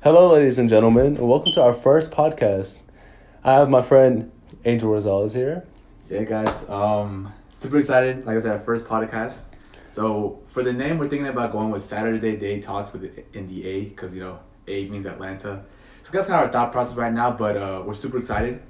Hello, ladies and gentlemen, and welcome to our first podcast. I have my friend Angel Rosales here. Yeah, guys. Super excited. Like I said, our first podcast. So for the name, we're thinking about going with Saturday Day Talks with in the A, because A means Atlanta. So that's kind of our thought process right now. But we're super excited.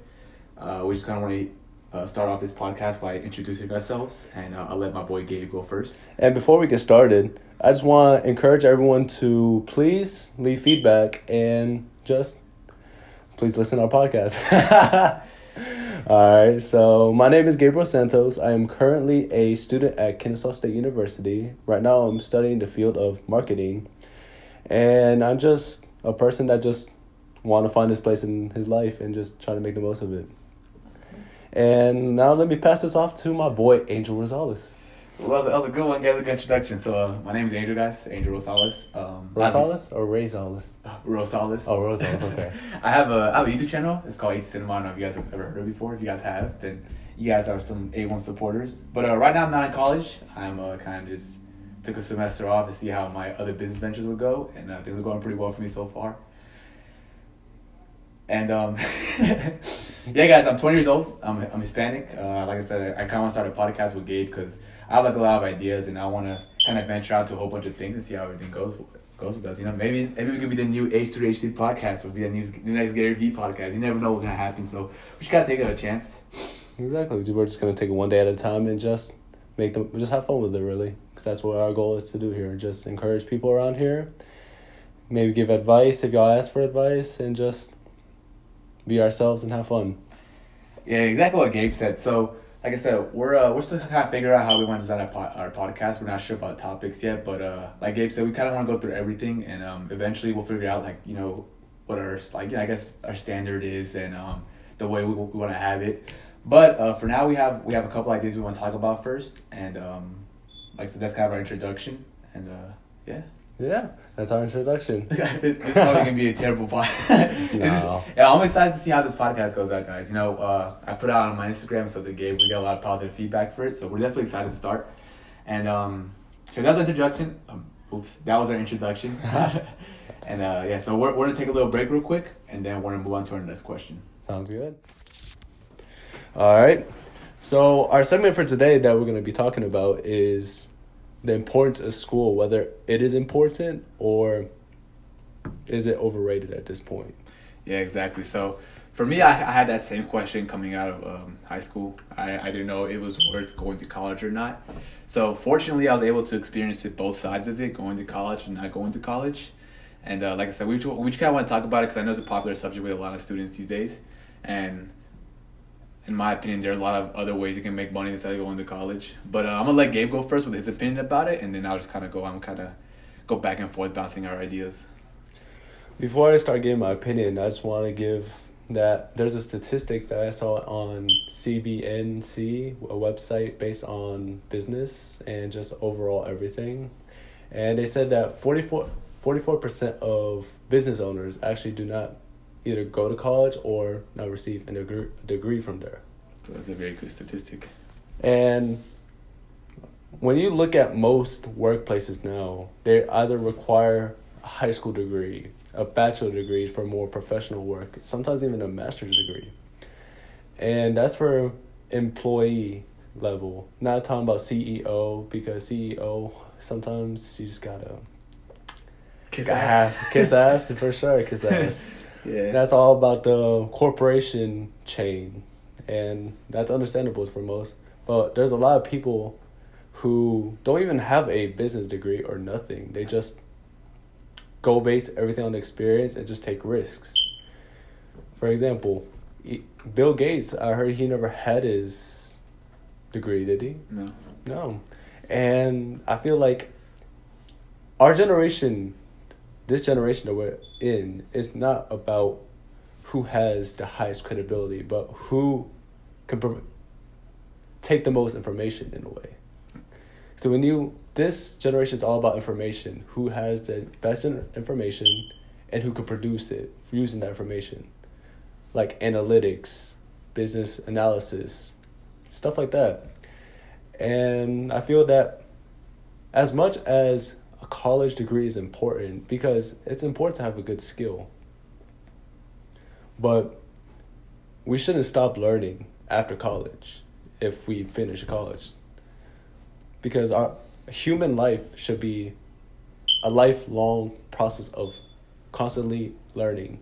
We just kind of want to start off this podcast by introducing ourselves, and I'll let my boy Gabe go first. And before we get started, I just want to encourage everyone to please leave feedback and just please listen to our podcast. All right, so my name is Gabriel Santos. I am currently a student at Kennesaw State University. Right now, I'm studying the field of marketing, and I'm just a person that just want to find his place in his life and just try to make the most of it. And now let me pass this off to my boy Angel Rosales. Well, that was a good one, guys. A good introduction. So my name is Angel, guys. Angel Rosales. Rosales or Rosales? Rosales. Oh, Rosales. Okay. I have a YouTube channel. It's called H Cinema. I don't know if you guys have ever heard of it before. If you guys have, then you guys are some A1 supporters. But right now I'm not in college. I'm kind of just took a semester off to see how my other business ventures would go, and things are going pretty well for me so far. And yeah, guys, I'm 20 years old. I'm Hispanic. Like I said, I kind of want to start a podcast with Gabe because I have like a lot of ideas, and I want to kind of venture out to a whole bunch of things and see how everything goes with us. Maybe we could be the new H3H3 podcast, or be the new next Gary Vee podcast. You never know what's gonna happen, so we just gotta take it a chance. Exactly. We're just gonna take it one day at a time and just just have fun with it, really, because that's what our goal is to do here. Just encourage people around here. Maybe give advice if y'all ask for advice, and just be ourselves and have fun. Yeah, exactly what Gabe said. So, like I said, we're still kind of figuring out how we want to design our podcast. We're not sure about topics yet, but like Gabe said, we kind of want to go through everything, and eventually we'll figure out what our I guess our standard is, and the way we want to have it. But for now, we have a couple ideas we want to talk about first, and like I said, that's kind of our introduction, and yeah. Yeah, that's our introduction. This is probably gonna be a terrible podcast. No. Yeah, I'm excited to see how this podcast goes out, guys. I put it out on my Instagram, so we get a lot of positive feedback for it. So we're definitely excited to start. And so that's our introduction. That was our introduction. And yeah, so we're gonna take a little break real quick, and then we're gonna move on to our next question. Sounds good. All right. So our segment for today that we're gonna be talking about is the importance of school, whether it is important or is it overrated at this point? Yeah, exactly. So for me, I had that same question coming out of high school. I didn't know it was worth going to college or not. So fortunately, I was able to experience it, both sides of it, going to college and not going to college. And like I said, we just kind of want to talk about it because I know it's a popular subject with a lot of students these days. And in my opinion, there are a lot of other ways you can make money instead of going to college. But I'm going to let Gabe go first with his opinion about it, and then I'll just kind of go back and forth bouncing our ideas. Before I start giving my opinion, I just want to give that there's a statistic that I saw on CBNC, a website based on business and just overall everything. And they said that 44% of business owners actually do not either go to college or not receive a degree from there. So that's a very good statistic. And when you look at most workplaces now, they either require a high school degree, a bachelor degree for more professional work, sometimes even a master's degree. And that's for employee level. Not talking about CEO, because CEO, sometimes you just gotta kiss ass for sure, kiss ass. Yeah. That's all about the corporation chain, and that's understandable for most. But there's a lot of people who don't even have a business degree or nothing. They just go base everything on the experience and just take risks. For example, Bill Gates, I heard he never had his degree, did he? No. And I feel like our generation, this generation that we're in, is not about who has the highest credibility, but who can take the most information in a way. So this generation is all about information, who has the best information and who can produce it using that information. Like analytics, business analysis, stuff like that. And I feel that as much as a college degree is important because it's important to have a good skill. But we shouldn't stop learning after college if we finish college. Because our human life should be a lifelong process of constantly learning.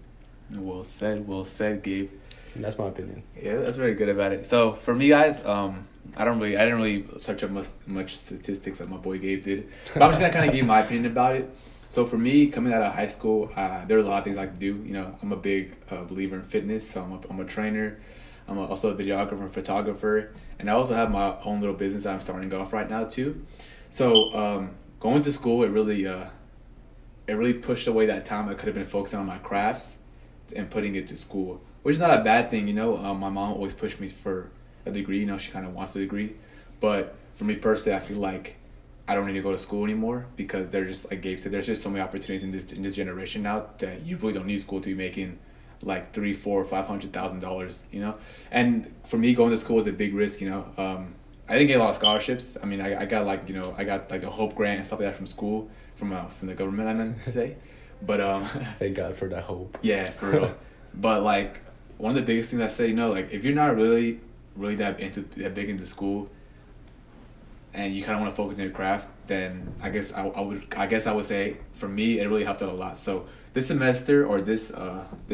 Well said, Gabe. And that's my opinion. Yeah, that's very good about it. So for me, guys, I didn't really search up much statistics like my boy Gabe did, but I'm just gonna kind of give you my opinion about it. So for me, coming out of high school, there are a lot of things I like to do. You know, I'm a big believer in fitness, so I'm a trainer. I'm also a videographer and photographer, and I also have my own little business that I'm starting off right now too. So going to school, it really pushed away that time I could have been focusing on my crafts and putting it to school, which is not a bad thing, you know. My mom always pushed me for a degree, you know, she kind of wants a degree. But for me personally, I feel like I don't need to go to school anymore because there's just, like Gabe said, there's just so many opportunities in this generation now that you really don't need school to be making like $300,000, $400,000, $500,000, you know. And for me, going to school was a big risk, you know. I didn't get a lot of scholarships. I mean, I got like, you know, I got like a Hope grant and stuff like that from school, from the government, I meant to say. But thank God for that hope. Yeah, for real. But like one of the biggest things I say, you know, like if you're not really that big into school, and you kind of want to focus on your craft, then I guess I would say for me it really helped out a lot. So this semester or this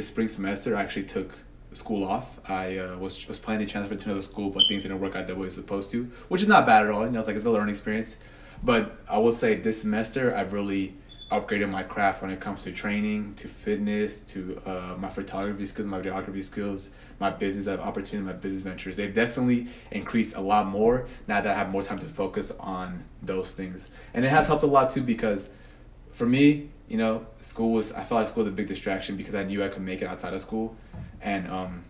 spring semester, I actually took school off. I was planning to transfer to another school, but things didn't work out the way it was supposed to, which is not bad at all. You know, it's a learning experience. But I will say this semester I've really upgraded my craft when it comes to training, to fitness, to my photography skills, my videography skills, my business opportunity, my business ventures. They've definitely increased a lot more now that I have more time to focus on those things. And it has helped a lot too because for me, you know, I felt like school was a big distraction because I knew I could make it outside of school. And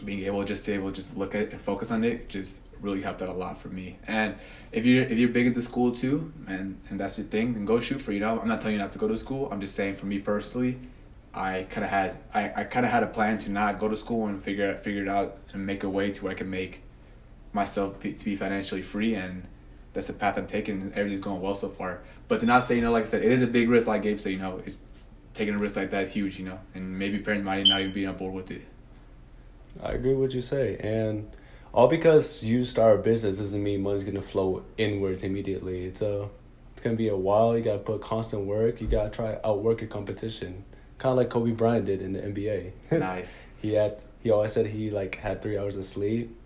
being able to just look at it and focus on it just really helped out a lot for me. And if you're big into school too, and that's your thing, then go shoot for it. You know, I'm not telling you not to go to school. I'm just saying for me personally, I kind of had a plan to not go to school and figure it out and make a way to where I can make myself to be financially free, and that's the path I'm taking. Everything's going well so far. But to not say, you know, like I said, it is a big risk, like Gabe said, you know, it's taking a risk like that is huge, you know, and maybe parents might not even be on board with it. I agree with what you say, and all because you start a business doesn't mean money's gonna flow inwards immediately. It's gonna be a while. You gotta put constant work. You gotta try outwork your competition, kind of like Kobe Bryant did in the NBA. Nice. He always said he had 3 hours of sleep.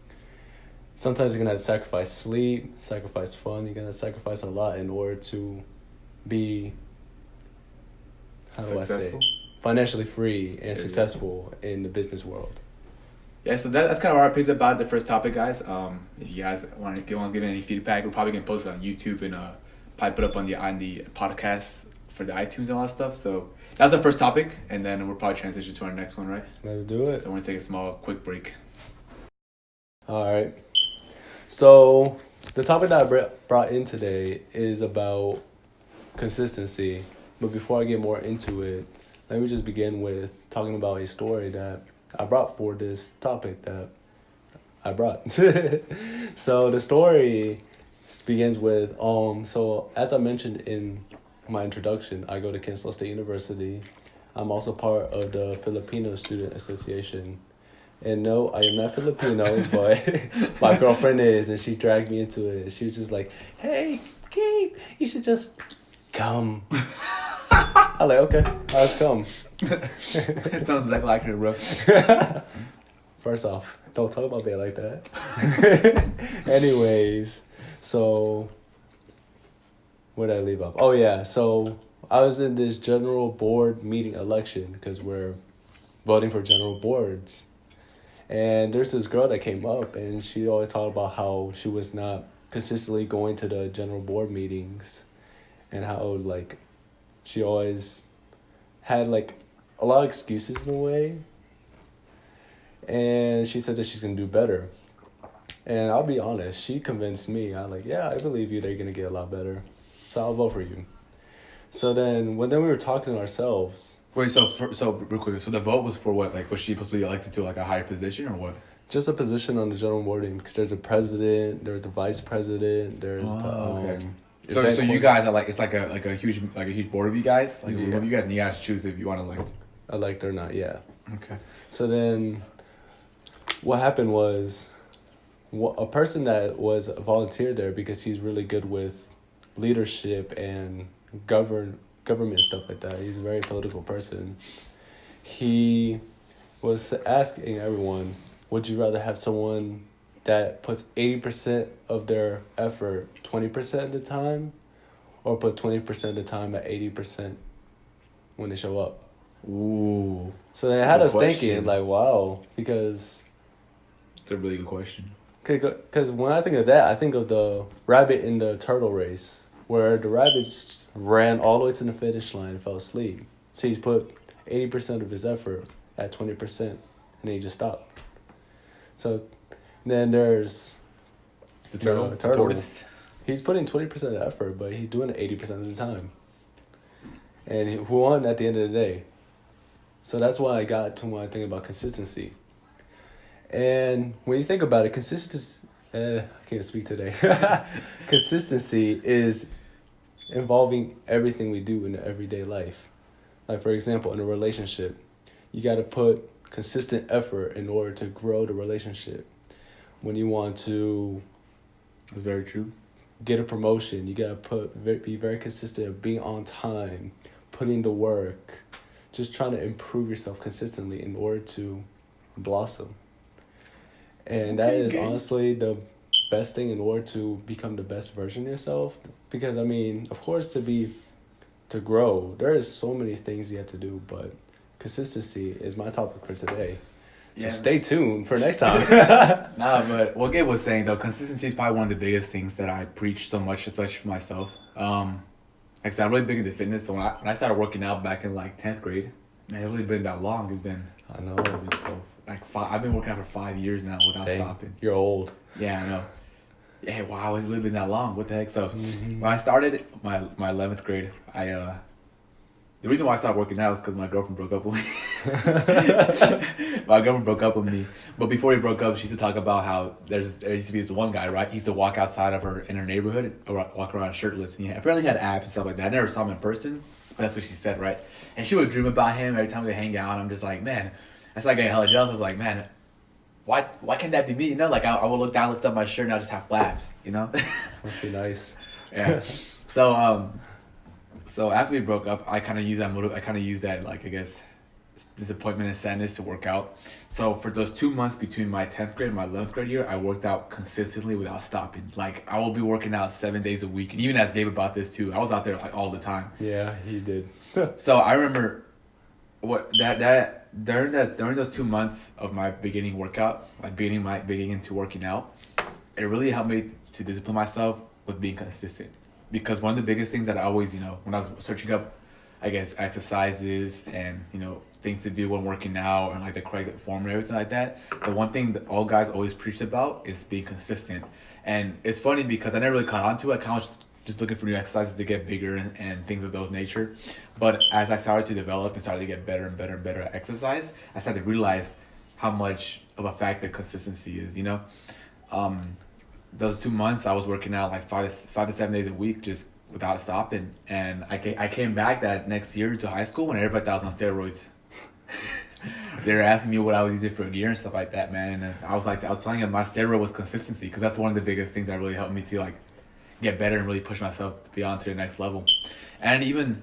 Sometimes you're gonna have to sacrifice sleep, sacrifice fun. You're gonna sacrifice a lot in order to be successful, financially free and successful in the business world. Yeah, so that's kind of our opinions about the first topic, guys. If you guys want to give any feedback, we're probably gonna post it on YouTube and probably put up on the podcast for the iTunes and all that stuff. So that's the first topic, and then we'll probably transition to our next one, right? Let's do it. So we're gonna take a quick break. All right. So the topic that I brought in today is about consistency. But before I get more into it, let me just begin with talking about a story that I brought for this topic that I brought. So the story begins with, so as I mentioned in my introduction, I go to Kinslow State University. I'm also part of the Filipino Student Association. And no, I am not Filipino, but my girlfriend is, and she dragged me into it. She was just like, "Hey, Gabe, you should just come." I'm like, "Okay, let's come." It sounds exactly like her, bro. First off, don't talk about me like that. Anyways, so where did I leave off? Oh yeah, so I was in this general board meeting election because we're voting for general boards. And there's this girl that came up, and she always talked about how she was not consistently going to the general board meetings, and how like she always had like a lot of excuses in a way. And she said that she's gonna do better. And I'll be honest, she convinced me. I'm like, yeah, I believe you. They're gonna get a lot better, so I'll vote for you. So then we were talking to ourselves. Wait, so real quick, so the vote was for what? Like, was she supposed to be elected to like a higher position or what? Just a position on the general board, because there's a president, there's the vice president, there's okay. So you guys are like, it's like a huge board of you guys, like a room of you guys, and you guys choose if you want to elect or not. Yeah. Okay. So then, what happened was, a person that was a volunteer there because he's really good with leadership and government stuff like that. He's a very political person. He was asking everyone, would you rather have someone that puts 80% of their effort 20% of the time, or put 20% of the time at 80% when they show up? Ooh. So they had us thinking, like, wow, because it's a really good question. Because when I think of that, I think of the rabbit in the turtle race, where the rabbit ran all the way to the finish line and fell asleep. So he's put 80% of his effort at 20%, and then he just stopped. So then there's the turtle. The tortoise. He's putting 20% of the effort, but he's doing it 80% of the time. And he won at the end of the day. So that's why I got to when I think about consistency. And when you think about it, consistency, I can't speak today. Consistency is involving everything we do in the everyday life. Like, for example, in a relationship, you got to put consistent effort in order to grow the relationship. When you want to... That's very true. Get a promotion, you got to be very consistent of being on time, putting the work, just trying to improve yourself consistently in order to blossom. And that is honestly the best thing in order to become the best version of yourself. Because, I mean, of course, to grow, there is so many things you have to do, but consistency is my topic for today. So stay tuned for next time. But what Gabe was saying, though, consistency is probably one of the biggest things that I preach so much, especially for myself. Like I said, I'm really big into fitness. So when I started working out back in like 10th grade, man, it's really been that long. It's been, I know, I've been working out for 5 years now without stopping. You're old. Yeah, I know. Yeah, wow, it's really been that long. What the heck? So when I started my 11th grade, the reason why I started working out is because my girlfriend broke up with me. My girlfriend broke up with me. But before we broke up, she used to talk about how there used to be this one guy, right? He used to walk outside of her in her neighborhood, or walk around shirtless. And apparently he had abs and stuff like that. I never saw him in person, but that's what she said, right? And she would dream about him every time we hang out. And I'm just like, man, I started getting hella jealous. I was like, man, why can't that be me? You know, like I would look down, lift up my shirt, and I just have flaps, you know? Must be nice. Yeah. So after we broke up, I kind of used that like, I guess, disappointment and sadness to work out. So for those 2 months between my 10th grade and my 11th grade year, I worked out consistently without stopping. Like, I will be working out 7 days a week. And even as Gabe about this too, I was out there like all the time. Yeah, he did. So I remember during those 2 months of my beginning workout, like beginning into working out, it really helped me to discipline myself with being consistent. Because one of the biggest things that I always, when I was searching up, I guess, exercises and, things to do when working out and like the correct form and everything like that, the one thing that all guys always preach about is being consistent. And it's funny because I never really caught on to it. I kind of just looking for new exercises to get bigger and things of those nature. But as I started to develop and started to get better and better and better at exercise, I started to realize how much of a factor consistency is, Those 2 months I was working out like 5 to 7 days a week just without stopping, and I came back that next year to high school when everybody thought I was on steroids. They were asking me what I was using for gear and stuff like that, man. And I was telling them my steroid was consistency, because that's one of the biggest things that really helped me to like get better and really push myself to be on to the next level. And even,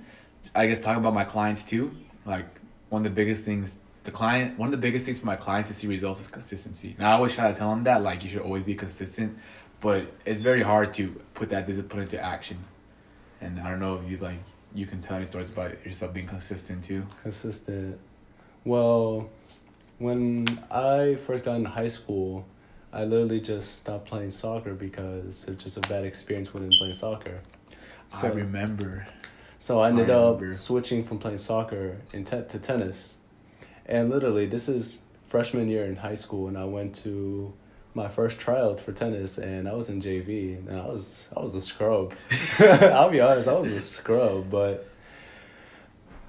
I guess, talking about my clients too, like one of the biggest things for my clients to see results is consistency. And I always try to tell them that, like, you should always be consistent, but it's very hard to put that discipline into action. And I don't know if you can tell any stories about yourself being consistent too. Consistent. Well, when I first got into high school, I literally just stopped playing soccer because it's just a bad experience when playing soccer. So, I remember. So I ended up switching from playing soccer to tennis. And literally, this is freshman year in high school, and I went to my first tryouts for tennis, and I was in JV, and I was a scrub. I'll be honest, I was a scrub, but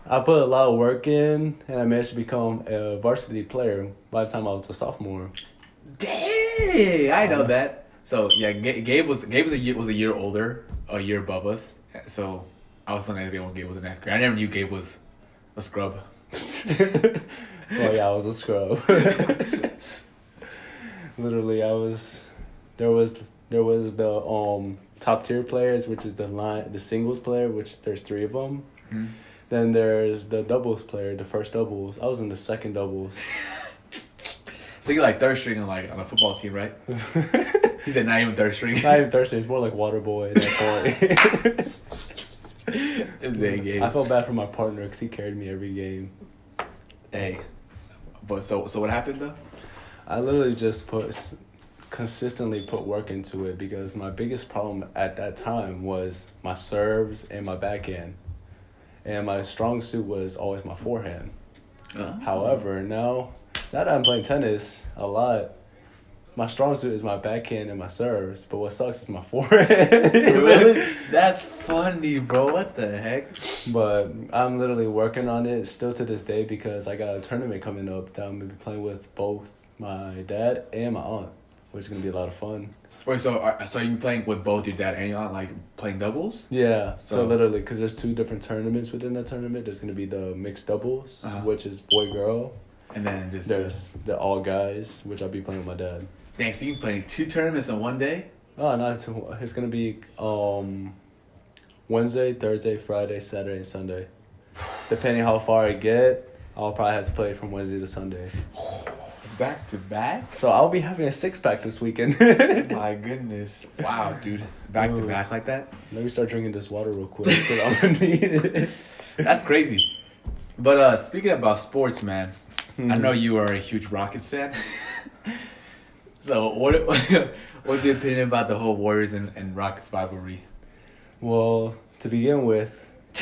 I put a lot of work in, and I managed to become a varsity player by the time I was a sophomore. Dang, I know that. So yeah, Gabe was a year older, a year above us. So I was in ninth grade when Gabe was in ninth grade. I never knew Gabe was a scrub. Oh yeah, I was a scrub. Literally, I was. There was the top tier players, which is the singles player, which there's 3 of them. Mm-hmm. Then there's the doubles player, the first doubles. I was in the second doubles. So you're like third string on a football team, right? He said not even third string. Not even third string. It's more like water boy at that point. It's a game. I felt bad for my partner because he carried me every game. Hey, but so what happened though? I literally just consistently put work into it because my biggest problem at that time was my serves and my backhand. And my strong suit was always my forehand. However, now that I'm playing tennis a lot, my strong suit is my backhand and my serves, but what sucks is my forehand. Really? That's funny, bro. What the heck? But I'm literally working on it still to this day because I got a tournament coming up that I'm going to be playing with both my dad and my aunt, which is going to be a lot of fun. Wait, so you playing with both your dad and your aunt, like playing doubles? Yeah, so literally, because there's 2 different tournaments within that tournament. There's going to be the mixed doubles, which is boy-girl. And then just there's the all guys, which I'll be playing with my dad. Dang, so you playing 2 tournaments in one day? Oh, not 2. It's going to be Wednesday, Thursday, Friday, Saturday, and Sunday. Depending how far I get, I'll probably have to play from Wednesday to Sunday. Back to back? So I'll be having a 6-pack this weekend. My goodness. Wow, dude. Back to back like that? Let me start drinking this water real quick because I'm going to need it. That's crazy. But speaking about sports, man, I know you are a huge Rockets fan. So what's your opinion about the whole Warriors and Rockets rivalry? Well, to begin with,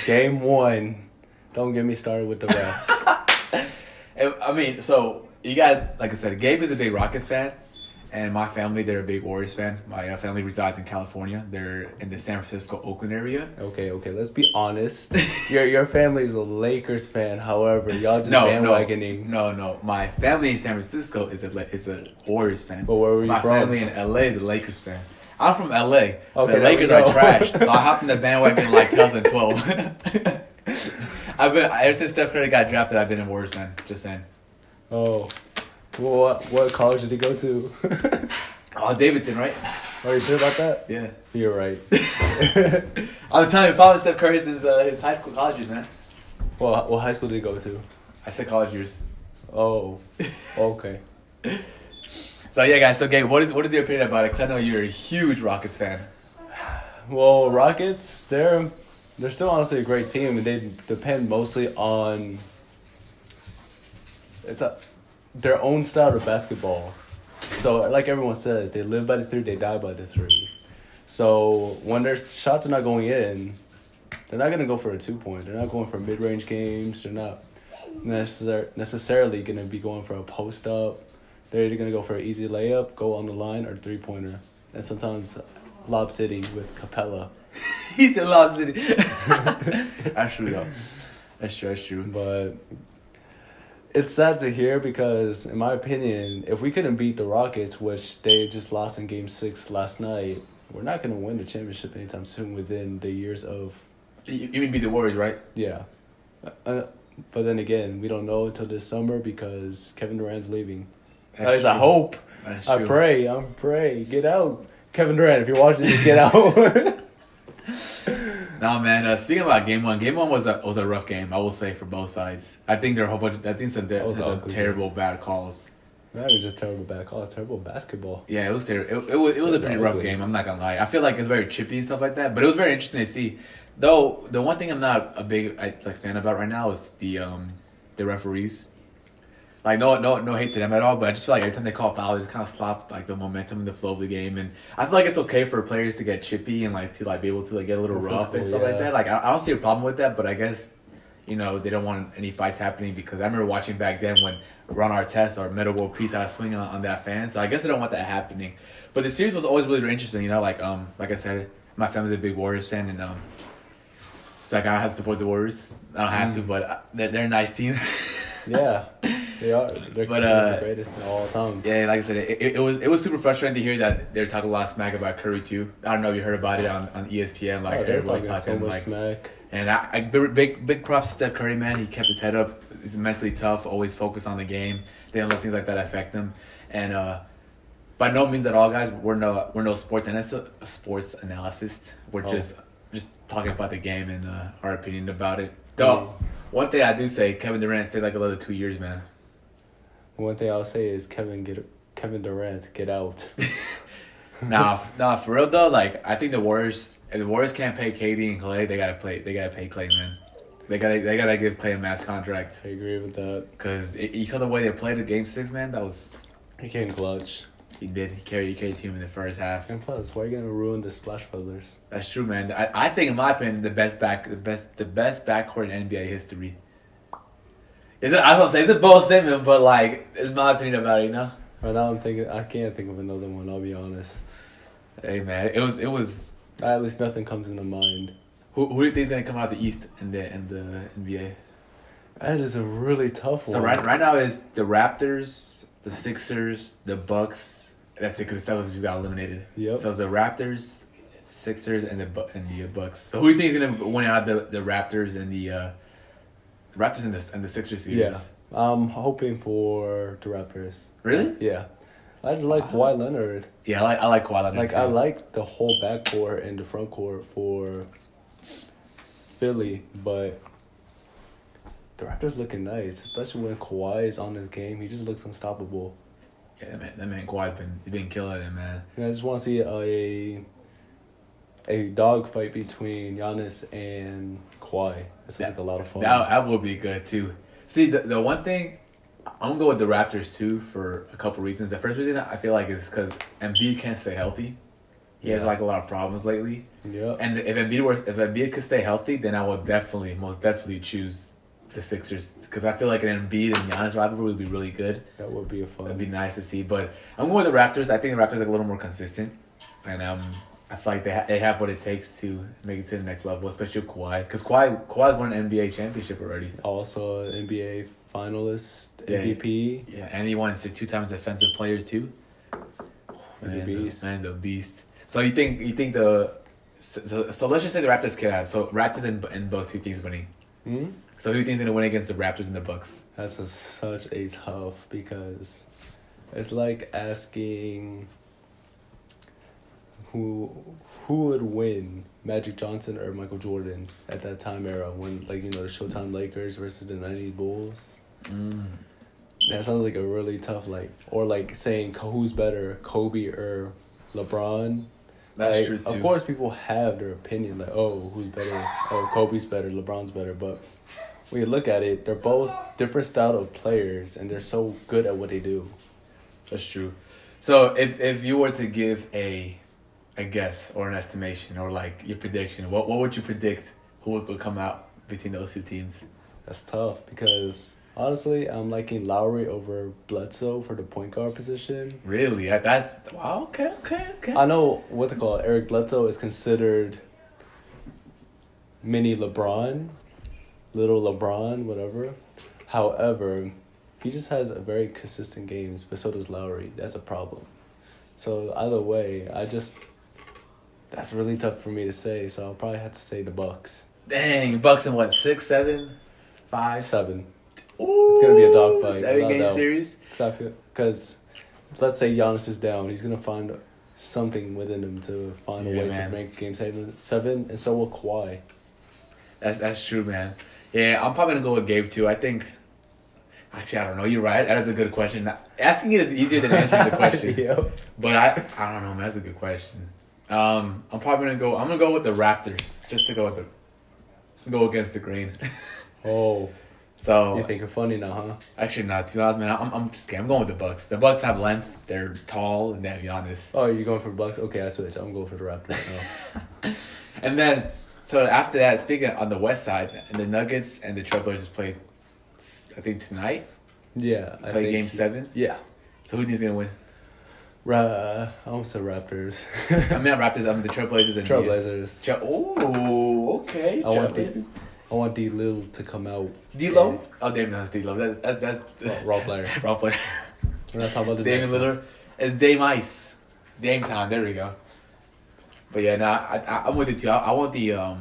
game 1, don't get me started with the refs. I mean, so you got, like I said, Gabe is a big Rockets fan, and my family, they're a big Warriors fan. My family resides in California. They're in the San Francisco, Oakland area. Okay, let's be honest. Your family's a Lakers fan, however, y'all just bandwagoning. No. My family in San Francisco is a Warriors fan. But where were you from? My family in LA is a Lakers fan. I'm from LA. Okay, the Lakers are trash, so I hopped in the bandwagon in like 2012. Ever since Steph Curry got drafted, I've been a Warriors fan. Just saying. Oh, well, what college did he go to? Oh, Davidson, right? Are you sure about that? Yeah. You're right. I'm telling you, following Steph Curry since his high school college years, man. Well, what high school did he go to? I said college years. Oh, okay. So yeah, guys. So Gabe, what is your opinion about it? Because I know you're a huge Rockets fan. Well, Rockets, they're still honestly a great team, and they depend mostly on their own style of basketball. So, like everyone says, they live by the 3, they die by the 3. So, when their shots are not going in, they're not going to go for a 2-point. They're not going for mid-range games. They're not necessarily going to be going for a post-up. They're either going to go for an easy layup, go on the line, or 3-pointer. And sometimes Lob City with Capella. He's in Lob City. That's true, though. That's true. But it's sad to hear because, in my opinion, if we couldn't beat the Rockets, which they just lost in Game 6 last night, we're not going to win the championship anytime soon within the years of... You mean beat the Warriors, right? Yeah. But then again, we don't know until this summer because Kevin Durant's leaving. At least I hope. I pray. Get out. Kevin Durant, if you're watching this, get out. Nah, man. Speaking about Game 1, Game 1 was a rough game, I will say, for both sides. I think there are a whole bunch. I think some terrible bad calls. Not even just terrible bad calls, terrible basketball. Yeah, it was terrible. It was a pretty rough game. I'm not gonna lie. I feel like it's very chippy and stuff like that, but it was very interesting to see. Though the one thing I'm not a big fan about right now is the referees. Like no hate to them at all, but I just feel like every time they call foul, they just kind of stop like the momentum and the flow of the game. And I feel like it's okay for players to get chippy and to be able to get a little rough and stuff like that. Like I don't see a problem with that, but I guess they don't want any fights happening because I remember watching back then when Ron Artest or Metta World Peace I was swinging on that fan. So I guess I don't want that happening. But the series was always really interesting. Like I said, my family's a big Warriors fan, and so I kind of have to support the Warriors. I don't have to, but they're a nice team. Yeah. They are. They're But, considered the greatest of all time. Yeah, like I said, it was super frustrating to hear that they're talking a lot of smack about Curry too. I don't know if you heard about it on ESPN. Like They're everybody's talking so talking much like, smack. and big props to Steph Curry, man. He kept his head up. He's mentally tough. Always focused on the game. Didn't let things like that affect him. And by no means at all, guys. We're no sports analysts. We're just talking about the game and our opinion about it. Though one thing I do say, Kevin Durant stayed like another 2 years, man. One thing I'll say is Kevin Durant, get out. Nah, for real though. Like I think the Warriors, if the Warriors can't pay KD and Clay, they gotta pay Clay, man. They gotta give Clay a max contract. I agree with that. Cause you saw the way they played at Game 6, man. That was He came clutch. he did. He carried the team in the first half. And plus, why are you gonna ruin the Splash Brothers? That's true, man. I think, in my opinion, the best backcourt in NBA history. I was gonna say it's a bold statement, but like it's my opinion about it, you know. Right now, I can't think of another one. I'll be honest. Hey, man, it was. At least nothing comes into mind. Who do you think is gonna come out the East in the NBA? That is a really tough one. So right now is the Raptors, the Sixers, the Bucks. That's it, because the Celtics just got eliminated. Yep. So it's the Raptors, Sixers, and the Bucks. So who do you think is gonna win out the Raptors and the and the Sixers series? Yeah, I'm hoping for the Raptors. Really? Yeah, I just like Kawhi Leonard. Yeah, I like Kawhi Leonard. Like too. I like the whole backcourt and the front court for Philly, but the Raptors looking nice, especially when Kawhi is on his game. He just looks unstoppable. Yeah, that man Kawhi's been killing it, man. And I just want to see a dog fight between Giannis and Kawhi. That sounds like a lot of fun. That would be good too. See, the one thing, I'm gonna go with the Raptors too for a couple reasons. The first reason I feel like is because Embiid can't stay healthy. He has like a lot of problems lately. Yeah. And if Embiid could stay healthy, then I would most definitely choose the Sixers, because I feel like an Embiid and Giannis rivalry would be really good. That would be a fun. That'd be nice to see. But I'm going with the Raptors. I think the Raptors are a little more consistent, and I feel like they have what it takes to make it to the next level, especially with Kawhi, because Kawhi's won an NBA championship already. Also, an NBA finalist, Yeah. MVP. Yeah, and he won 2 times Defensive Players too. He's a beast. Man's a beast. So you think the so let's just say the Raptors can have Raptors and Bucks. Who thinks winning? Hmm? So who do you think's gonna win against the Raptors and the Bucks? That's such a tough, because it's like asking who would win, Magic Johnson or Michael Jordan at that time era, when the Showtime Lakers versus the '90s Bulls. That sounds like a really tough, or saying who's better, Kobe or LeBron. That's true too. Of course, people have their opinion, who's better? Oh, Kobe's better, LeBron's better. But when you look at it, they're both different style of players, and they're so good at what they do. That's true. So if you were to give a guess or an estimation or your prediction, what would you predict who would come out between those two teams? That's tough, because honestly, I'm liking Lowry over Bledsoe for the point guard position. Really? That's wow. Okay. I know Eric Bledsoe is considered mini LeBron, little LeBron, whatever. However, he just has a very consistent games, but so does Lowry. That's a problem. So either way, that's really tough for me to say. So I'll probably have to say the Bucks. Dang, Bucks in what, 6, 7, 5? 7. Ooh, It's gonna be a dogfight. 7-game series. Because let's say Giannis is down, he's gonna find something within him to find a way to make game 7, and so will Kawhi. That's true, man. Yeah, I'm probably gonna go with Gabe too. I think. Actually, I don't know. You're right. That is a good question. Asking it is easier than answering the question. Yep. But I don't know, man. That's a good question. I'm probably gonna go. I'm gonna go with the Raptors, just to go against the grain. Oh. So You think you're funny now, huh? actually, not to be honest, man. I'm just kidding. I'm going with the Bucks. The Bucks have length. They're tall and they have Giannis. Oh, you're going for Bucks? Okay, I switch. I'm going for the Raptors now. And then, so after that, speaking on the West side, and the Nuggets and the Trailblazers played, I think tonight. Yeah. Play Game 7. Yeah. So who do you think's gonna win? I almost said Raptors. I mean, not Raptors. I mean the Trailblazers and Trailblazers. Oh, okay. I want Trailblazers. I want D Lil to come out. D-Lo? Oh, Damian Lillard's D-Lo. That's Role player. Role player. We're not talking about the Damian next one. Lillard. It's Dame Ice. Dame time. There we go. But yeah, I'm with it too. I want the I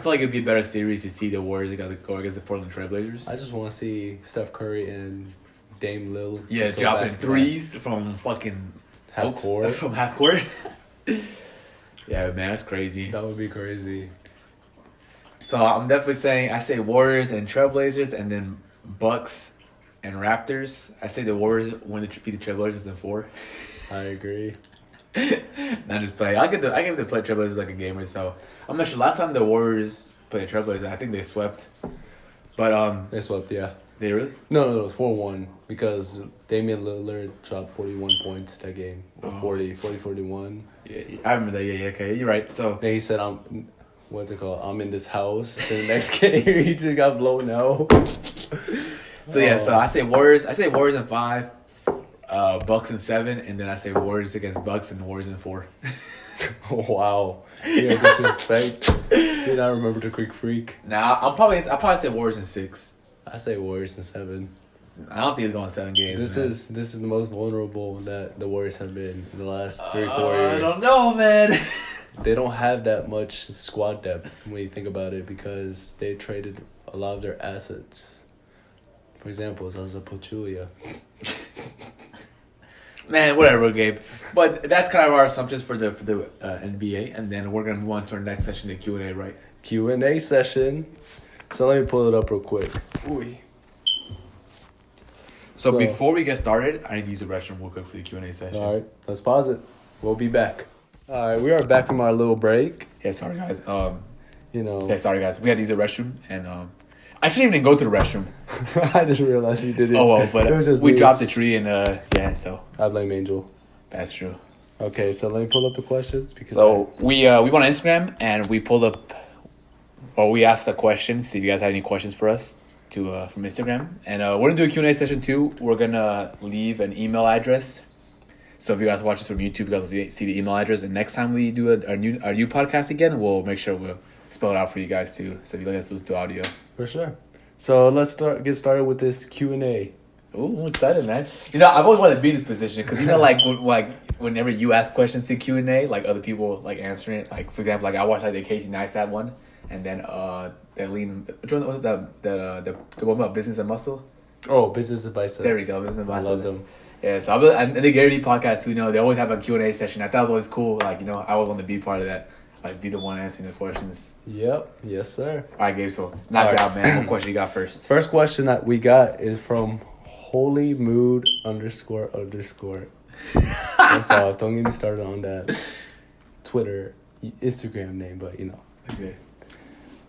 feel like it'd be a better series to see the Warriors go against the Portland Trailblazers. I just want to see Steph Curry and Dame Lil. Yeah, just go dropping back to threes from fucking half court. From half court. Yeah, man, that's crazy. That would be crazy. So I'm definitely saying I say Warriors and Trailblazers, and then Bucks and Raptors. I say the Warriors beat the Trailblazers in 4. I agree. Not just play. I give the play Trailblazers like a game or so. I'm not sure. Last time the Warriors played Trailblazers, I think they swept. But They swept, yeah. they really? No, 4-1 because Damian Lillard dropped 41 points that game. Or 40-41. Yeah, I remember that. Yeah, okay, you're right. So Then he said, what's it called? I'm in this house. The next game, he just got blown out. So I say Warriors. I say Warriors in 5, Bucks in 7, and then I say Warriors against Bucks and Warriors in 4. Wow. Yeah, disrespect. Did I remember the Greek Freak? Now I'll probably say Warriors in 6. I say Warriors in 7. I don't think it's going 7 games. This is the most vulnerable that the Warriors have been in the last 3-4 years. I don't know, man. They don't have that much squad depth when you think about it because they traded a lot of their assets. For example, Zaza Pachulia. Man, whatever, Gabe. But that's kind of our assumptions for the NBA, and then we're gonna move on to our next session, the Q&A, right? Q&A session. So let me pull it up real quick. Ooh. So before we get started, I need to use the restroom real quick for the Q&A session. All right, let's pause it. We'll be back. All right, we are back from our little break. Yeah, sorry guys. Yeah, sorry guys. We had to use the restroom, and I shouldn't even go to the restroom. I just realized you did it. Oh well, but it was just we me. dropped the tree, and so I blame Angel. that's true. Okay, so let me pull up the questions because So we went on Instagram and we pulled up, or we asked a question. See if you guys had any questions for us from Instagram, and we're gonna do a Q&A session too. We're gonna leave an email address. So if you guys watch this from YouTube, you guys will see the email address. And next time we do our new podcast again, we'll make sure we'll spell it out for you guys too. So if you guys listen to audio. for sure. So let's get started with this Q&A. Ooh, I'm excited, man. You know, I've always wanted to be in this position because you know, whenever you ask questions to Q&A, like other people like answering it. Like for example, like I watched like the Casey Neistat one, and then the lean. Which one was it? The one about business and muscle. Oh, business and biceps. There we go, business and I biceps. love them. Yeah, so and the Gary Vee podcast too. You know, they always have a Q&A session. I thought it was always cool. Like you know, I would want to be part of that. Like be the one answering the questions. Yep. Yes, sir. All right, Gabe. So knock it out, man. What question you got first? First question that we got is from holymood__. That's all. Don't get me started on that Twitter, Instagram name, but you know. Okay.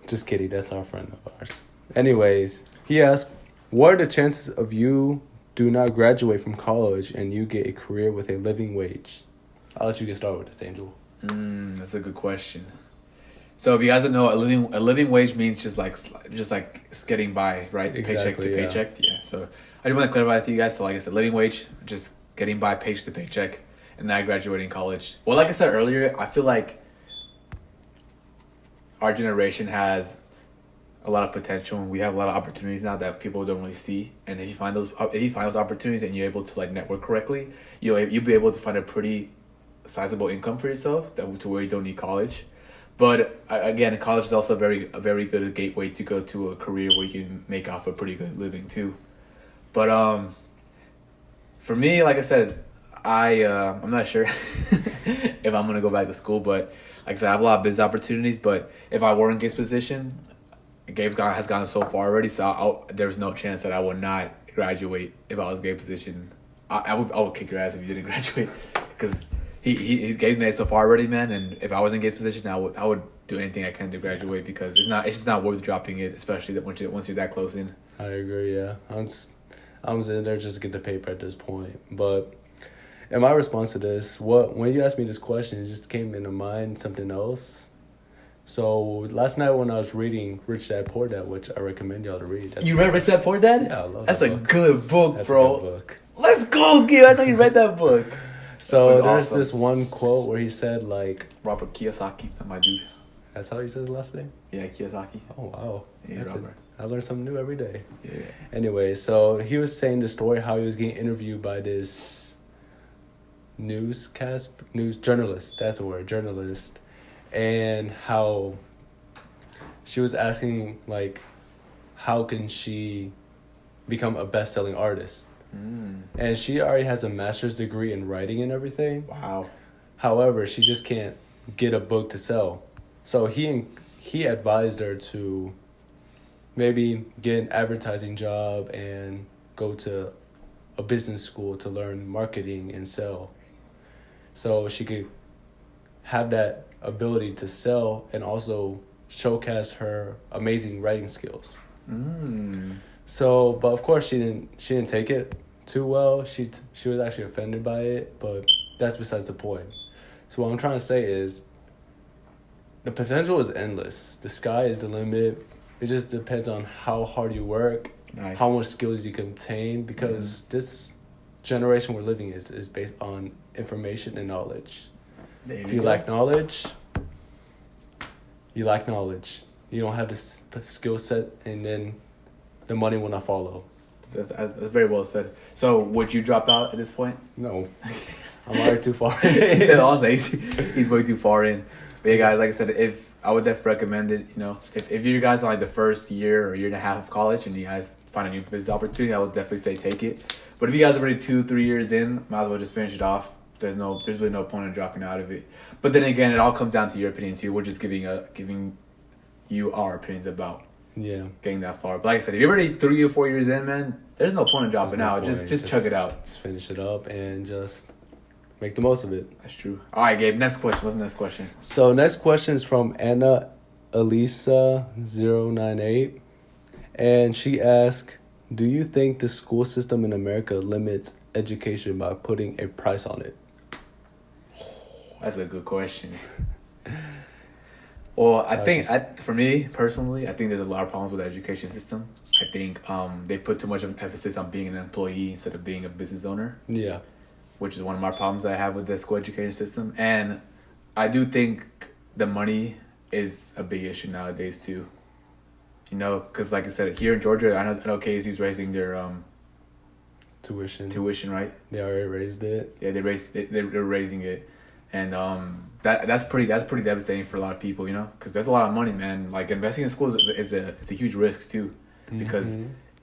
Just kidding. That's our friend of ours. Anyways, he asked, what are the chances of you do not graduate from college and you get a career with a living wage? I'll let you get started with this, Angel. That's a good question. So if you guys don't know, a living wage means just like getting by, right? Exactly, paycheck to paycheck. Yeah. So I just want to clarify that to you guys. So like I said, living wage, just getting by paycheck to paycheck, and not graduating college. Well, like I said earlier, I feel like our generation has a lot of potential, and we have a lot of opportunities now that people don't really see. And if you find those opportunities and you're able to like network correctly, you'll be able to find a pretty sizable income for yourself to where you don't need college. But again, college is also a very good gateway to go to a career where you can make off a pretty good living too. But for me, like I said, I'm not sure if I'm gonna go back to school. But like I said, I have a lot of business opportunities. But if I were in Gabe's position, Gabe has gone so far already, so there's no chance that I would not graduate if I was Gabe's position. I would kick your ass if you didn't graduate, because Gabe's made it so far already, man. And if I was in Gabe's position, I would do anything I can to graduate, because it's just not worth dropping it, especially that once you're that close in. I agree. Yeah, I'm in there just to get the paper at this point. But in my response to this, when you asked me this question, it just came into mind something else. So last night when I was reading Rich Dad Poor Dad, which I recommend y'all to read. You read Rich Dad Poor Dad? Yeah, I love That's that a book. good book, That's bro. a good book. Let's go, Gabe. I know you read that book. So That book is there's awesome. this one quote where he said, like, Robert Kiyosaki, my dude. That's how he says his last name? Yeah, Kiyosaki. Oh, wow. Yeah, That's Robert. I learn something new every day. Yeah. Anyway, so he was saying the story how he was getting interviewed by this news journalist. That's the word, journalist. And how she was asking, like, how can she become a best-selling artist? And she already has a master's degree in writing and everything. Wow. However, she just can't get a book to sell. So he advised her to maybe get an advertising job and go to a business school to learn marketing and sell. So she could have that ability to sell and also showcase her amazing writing skills. So, but of course she didn't take it too well. She was actually offended by it, but that's besides the point. So what I'm trying to say is the potential is endless. The sky is the limit. It just depends on how hard you work, Nice. how much skills you can obtain, because this generation we're living is based on information and knowledge. If you lack knowledge, you lack knowledge. You don't have the skill set, and then the money will not follow. That's very well said. So, would you drop out at this point? No, I'm already too far. Also, he's way too far in. But yeah, guys, like I said, if I would definitely recommend it. You know, if you guys are like the first year or year and a half of college and you guys find a new business opportunity, I would definitely say take it. But if you guys are already 2-3 years in, might as well just finish it off. There's really no point in dropping out of it. But then again, it all comes down to your opinion too. We're just giving you our opinions about getting that far. But like I said, if you're already 3 or 4 years in, man, there's no point in dropping out. Just chug it out. Just finish it up and just make the most of it. That's true. All right, Gabe. Next question. What's the next question? So next question is from Anna Elisa 098, and she asked, "Do you think the school system in America limits education by putting a price on it?" That's a good question. Well, I think for me personally, I think there's a lot of problems with the education system. I think they put too much of an emphasis on being an employee instead of being a business owner. Yeah. Which is one of my problems I have with the school education system. And I do think the money is a big issue nowadays too. You know, because like I said, here in Georgia, I know KSU's raising their tuition, right? They already raised it. Yeah, they're raising it, and that's pretty devastating for a lot of people, you know, because there's a lot of money, man. Like investing in schools is a huge risk too, because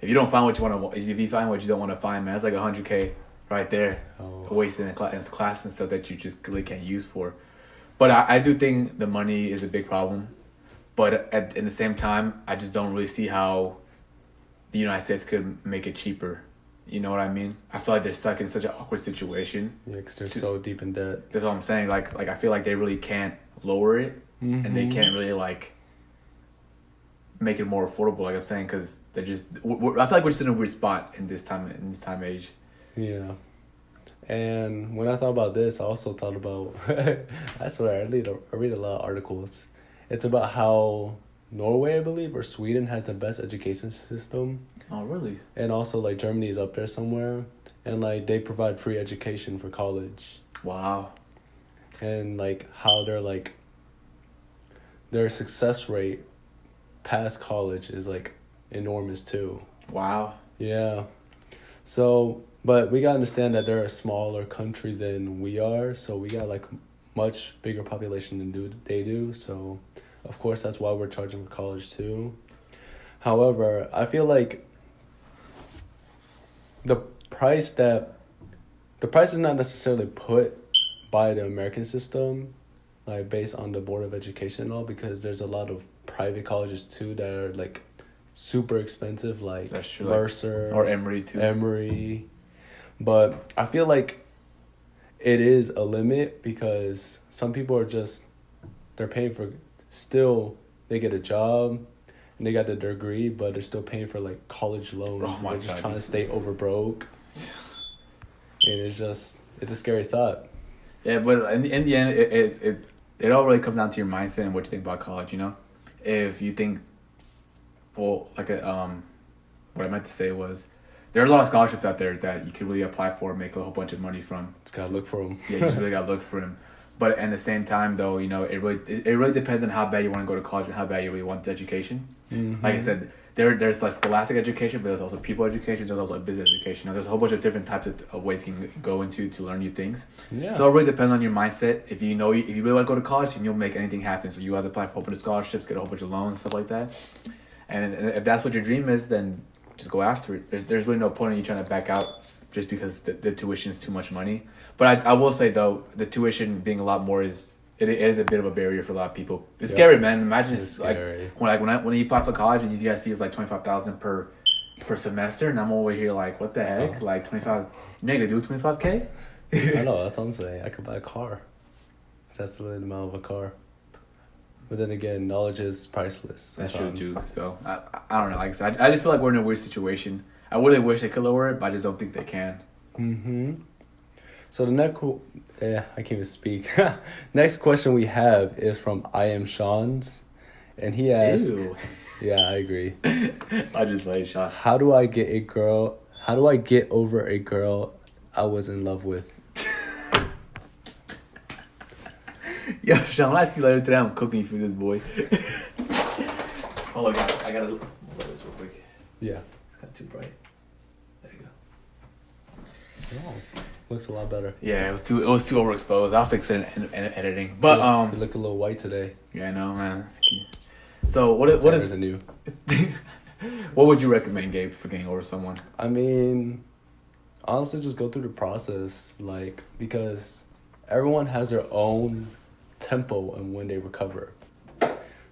if you don't find what you want to, if you find what you don't want to find, man, it's like $100K right there, wasted in class and stuff that you just really can't use for. But I do think the money is a big problem, but at the same time, I just don't really see how the United States could make it cheaper. You know what I mean? I feel like they're stuck in such an awkward situation. Yeah, because they're so deep in debt. That's what I'm saying. Like I feel like they really can't lower it, and they can't really like make it more affordable. Like I'm saying, because they're just. I feel like we're just in a weird spot in this time age. Yeah, and when I thought about this, I also thought about. I swear, I read a lot of articles. It's about how Norway, I believe, or Sweden has the best education system. Oh, really? And also, like, Germany is up there somewhere. And, like, they provide free education for college. Wow. And, like, how they're, like, their success rate past college is, like, enormous, too. Wow. Yeah. So, but we gotta understand that they're a smaller country than we are. So, we got, like, much bigger population than they do. So, of course, that's why we're charging for college, too. However, I feel like the price is not necessarily put by the American system, like based on the Board of Education and all, because there's a lot of private colleges too that are like super expensive, like Mercer or Emory too. Emory, but I feel like it is a limit because some people are they're paying for they get a job. And they got the degree, but they're still paying for like college loans. They're just trying to stay over broke. And it's a scary thought. Yeah, but in the end, it all really comes down to your mindset and what you think about college. You know, if you think, well, like what I meant to say was, there are a lot of scholarships out there that you could really apply for, and make a whole bunch of money from. Just gotta look for them. Yeah, you just really gotta look for them. But at the same time, though, it really depends on how bad you want to go to college and how bad you really want the education. Mm-hmm. Like I said, there's like scholastic education, but there's also people education. There's also business education. There's a whole bunch of different types of ways you can go into to learn new things. Yeah. So it really depends on your mindset. If you really want to go to college, and you'll make anything happen. So you have to apply for a whole bunch of scholarships, get a whole bunch of loans, and stuff like that. And if that's what your dream is, then just go after it. There's really no point in you trying to back out just because the tuition is too much money. But I will say though, the tuition being a lot more is a bit of a barrier for a lot of people. It's scary, man. Imagine it's like when you apply for college and you guys see it's like $25,000 per semester, and I'm over here like, what the heck? Like 25? You're not gonna do 25K? I know, that's what I'm saying. I could buy a car. That's the amount of a car. But then again, knowledge is priceless. That's true too. So I don't know. Like I said, I just feel like we're in a weird situation. I really wish they could lower it, but I just don't think they can. Mm-hmm. So the next, I can't even speak. Next question we have is from I Am Sean's, and he asks, Ew. Yeah, I agree. I just like Sean. How do I get over a girl I was in love with? Yo, Sean, when I see you later today, I'm cooking for this boy. Hold on, I gotta look this real quick. Yeah. Not too bright. There you go. Oh, looks a lot better. Yeah, it was too overexposed. I'll fix it in editing. But you look a little white today. Yeah, I know, man. So what is than you? What would you recommend, Gabe, for getting over someone? I mean, honestly, just go through the process, because everyone has their own tempo and when they recover.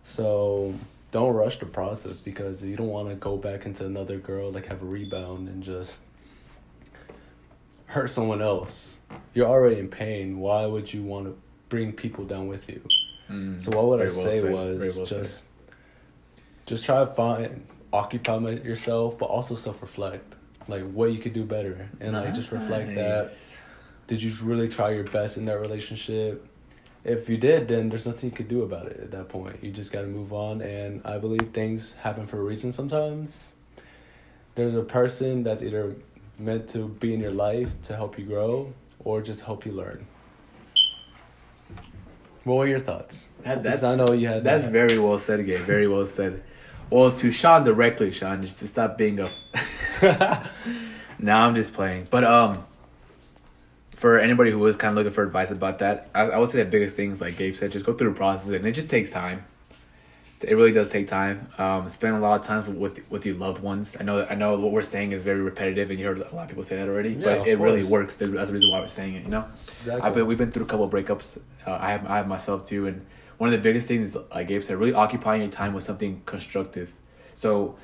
So don't rush the process, because you don't want to go back into another girl, have a rebound and just hurt someone else. You're already in pain. Why would you want to bring people down with you? So what would I say was just try to occupy yourself, but also self-reflect, what you could do better, and just reflect that. Did you really try your best in that relationship? If you did, then there's nothing you could do about it at that point. You just got to move on, and I believe things happen for a reason sometimes. There's a person that's either meant to be in your life to help you grow or just help you learn. What were your thoughts? Because I know you had That's very well said, Gabe. Very well said. Well, to Sean directly, Sean, just to stop being a... Nah, I'm just playing. But for anybody who was kind of looking for advice about that, I would say the biggest things, like Gabe said, just go through the process, and it just takes time. It really does take time. Spend a lot of time with your loved ones. I know what we're saying is very repetitive, and you heard a lot of people say that already. Yeah, but it really works. That's the reason why we're saying it. Exactly. We've been through a couple of breakups. I have myself too, and one of the biggest things is, like Gabe said, really occupying your time with something constructive. So,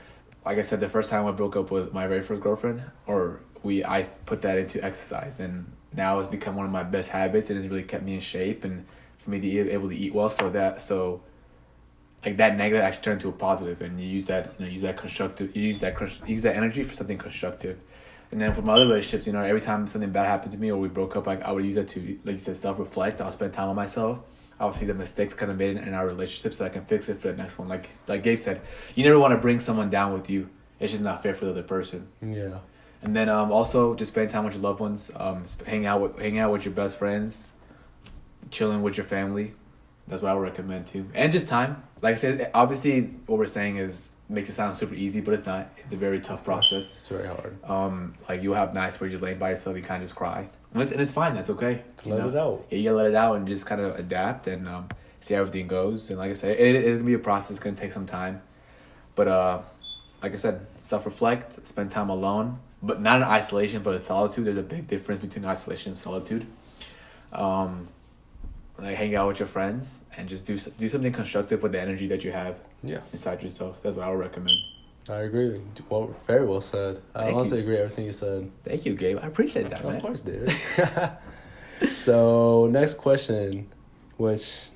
like I said, the first time I broke up with my very first girlfriend, I put that into exercise, and now it's become one of my best habits, and it's really kept me in shape, and for me to be able to eat well, so that negative actually turned into a positive, and you use that constructive, you use that energy for something constructive. And then for my other relationships, every time something bad happened to me or we broke up, I would use that to, like you said, self-reflect. I'll spend time on myself. I'll see the mistakes kind of made in our relationship so I can fix it for the next one. Like Gabe said, you never want to bring someone down with you. It's just not fair for the other person. Yeah. And then also just spend time with your loved ones. Hang out with your best friends, chilling with your family. That's what I would recommend too. And just time. Like I said, obviously what we're saying makes it sound super easy, but it's not. It's a very tough process. It's very hard. You'll have nights where you're just laying by yourself, you kind of just cry. And it's fine. That's okay. Let it out. Yeah, you gotta let it out and just kind of adapt and see how everything goes. And like I said, it's going to be a process. It's going to take some time. But like I said, self-reflect, spend time alone. But not in isolation, but in solitude. There's a big difference between isolation and solitude. Hang out with your friends and just do something constructive with the energy that you have inside yourself. That's what I would recommend. I agree. Well, very well said. I honestly agree with everything you said. Thank you, Gabe. I appreciate that, man. Of course, dude. So, next question, which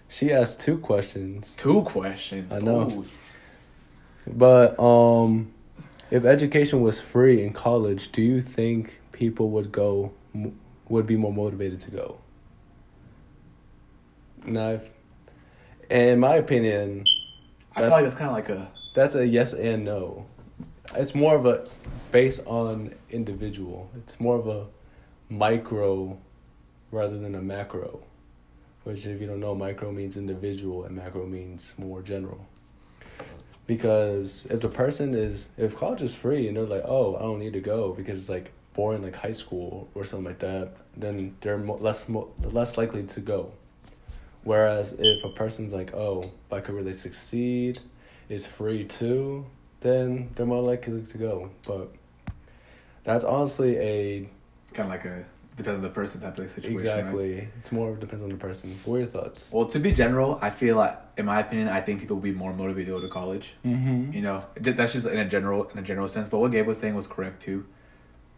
she asked 2 questions. 2 questions? I know. Ooh. But, if education was free in college, do you think people would be more motivated to go? Now, in my opinion, I feel like that's kind of like that's a yes and no. It's more of a based on individual. It's more of a micro rather than a macro. which if you don't know, micro means individual and macro means more general. Because if college is free and they're like, oh, I don't need to go because it's like boring like high school or something like that, then they're less likely to go. Whereas if a person's like, oh, if I could really succeed, it's free too, then they're more likely to go. But that's honestly a... Kind of like a... Depends on the person type of situation. Exactly. Right? It's more depends on the person. What are your thoughts? Well, to be general, I feel like, in my opinion, I think people will be more motivated to go to college. Mm-hmm. You know, that's just in a general sense. But what Gabe was saying was correct too.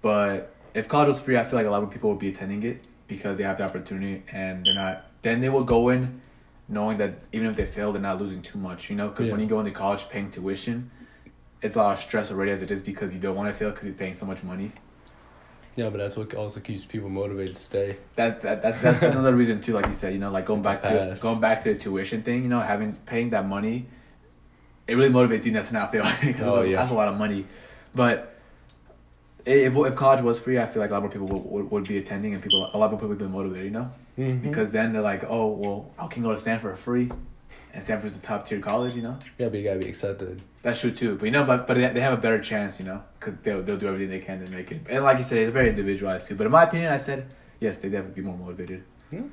But if college was free, I feel like a lot of people would be attending it because they have the opportunity and they're not. Then they will go in knowing that even if they fail, they're not losing too much. You know, because when you go into college paying tuition, it's a lot of stress already as it is because you don't want to fail because you're paying so much money. Yeah, but that's what also keeps people motivated to stay. That's another reason too. Like you said, you know, like going back to the tuition thing. You know, paying that money, it really motivates you not to not fail because that's a lot of money. But if college was free, I feel like a lot more people would be attending and a lot more people would be motivated. You know, because then they're like, oh well, I can go to Stanford for free, and Stanford's a top tier college. You know. Yeah, but you gotta be accepted. That's true too, but you know, but they have a better chance, you know, because they'll do everything they can to make it. And like you said, it's very individualized too. But in my opinion, I said yes, they definitely be more motivated. Yeah.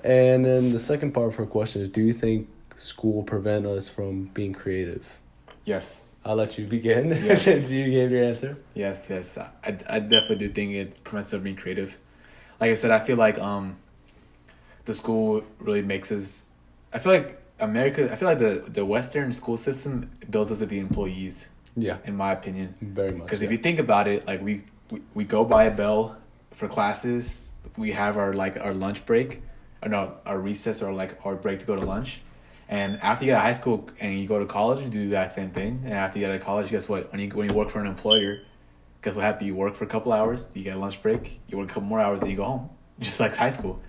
And then the second part of her question is: do you think school prevent us from being creative? Yes. I'll let you begin yes. since you gave your answer. Yes. I definitely do think it prevents us from being creative. Like I said, I feel like the school really makes us. I feel like the Western school system builds us to be employees. Yeah. In my opinion. Very much. Because if you think about it, like we go by a bell for classes. We have our lunch break, or no, our recess or like our break to go to lunch. And after you get out of high school and you go to college, you do the exact same thing. And after you get out of college, guess what? When you work for an employer, guess what happens? You work for a couple hours, you get a lunch break, you work a couple more hours, then you go home. Just like high school.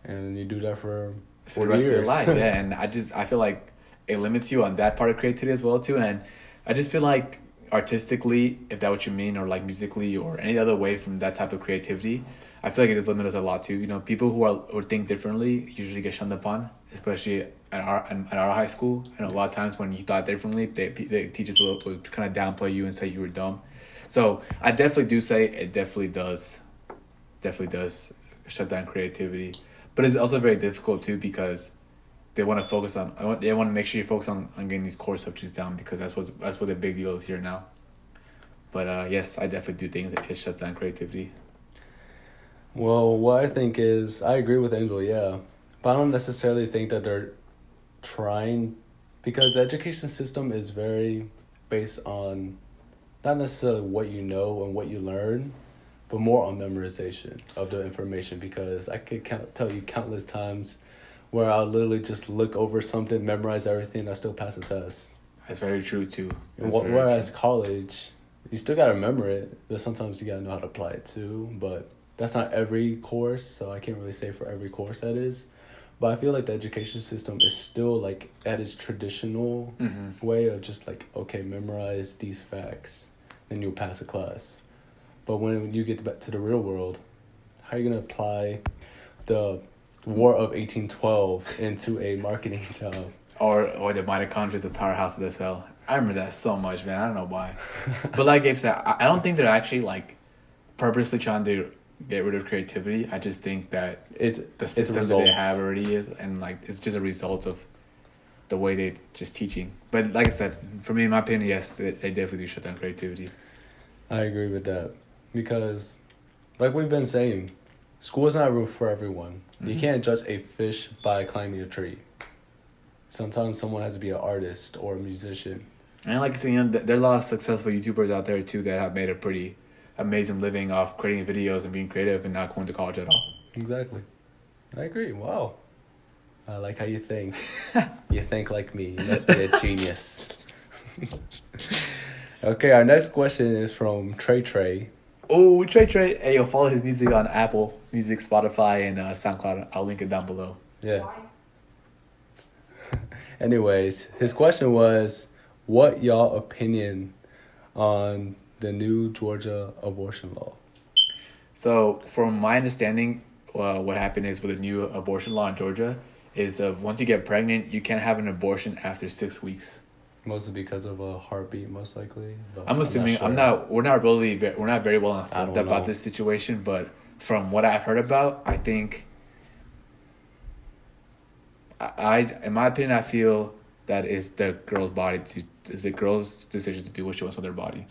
And you do that for the rest of your life. Yeah, and I feel like it limits you on that part of creativity as well too. And I just feel like artistically, if that's what you mean, or like musically or any other way from that type of creativity, I feel like it does limit us a lot too. You know, people who think differently usually get shunned upon, especially at our high school. And a lot of times when you thought differently, the teachers will kind of downplay you and say you were dumb. So I definitely do say it definitely does shut down creativity. But it's also very difficult too because they want to make sure you focus on getting these core subjects down because that's what the big deal is here now. But yes, I definitely do think that it shuts down creativity. Well, what I think is I agree with Angel, yeah, but I don't necessarily think that they're trying, because the education system is very based on not necessarily what you know and what you learn, but more on memorization of the information, because I could tell you countless times where I'll literally just look over something, memorize everything, and I still pass the test. That's very true, too. Whereas college, you still got to remember it, but sometimes you got to know how to apply it, too. But that's not every course, so I can't really say for every course that is. But I feel like the education system is still, like, at its traditional way of just, like, okay, memorize these facts, then you'll pass a class. But when you get back to the real world, how are you going to apply the War of 1812 into a marketing job? Or the mitochondria is the powerhouse of the cell. I remember that so much, man. I don't know why. But like Gabe said, I don't think they're actually, like, purposely trying to get rid of creativity. I just think that the system that they have already is, and, like, it's just a result of the way they're just teaching. But like I said, for me, in my opinion, yes, they definitely do shut down creativity. I agree with that. Because, like we've been saying, school is not for everyone. You can't judge a fish by climbing a tree. Sometimes someone has to be an artist or a musician. And like I said, you know, there are a lot of successful YouTubers out there too that have made a pretty amazing living off creating videos and being creative and not going to college at all. Exactly. I agree. Wow. I like how you think. You think like me. You must be a genius. Okay, our next question is from Trey. Oh, Trey. Hey, yo, follow his music on Apple Music, Spotify, and SoundCloud. I'll link it down below. Yeah. Anyways, his question was, what y'all opinion on the new Georgia abortion law? So, from my understanding, what happened is with the new abortion law in Georgia is once you get pregnant, you can't have an abortion after 6 weeks. Mostly because of a heartbeat, most likely. But I'm assuming we're not very well informed about this situation, but from what I've heard about, I think in my opinion, I feel that is the girl's decision to do what she wants with her body.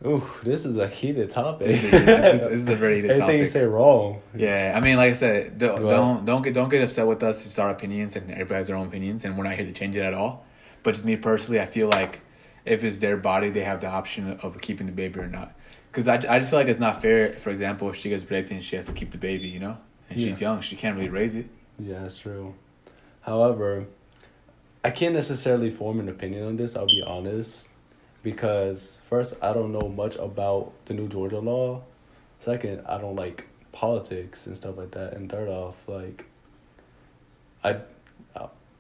Ooh, this is a heated topic. This is a very heated topic. Anything you say wrong. Yeah, I mean, like I said, don't get upset with us. It's our opinions, and everybody has their own opinions, and we're not here to change it at all. But just me personally, I feel like if it's their body, they have the option of keeping the baby or not. Because I just feel like it's not fair. For example, if she gets raped and she has to keep the baby, you know, and she's young, she can't really raise it. Yeah, that's true. However, I can't necessarily form an opinion on this. I'll be honest. Because first, I don't know much about the new Georgia law. Second, I don't like politics and stuff like that. And third off, like,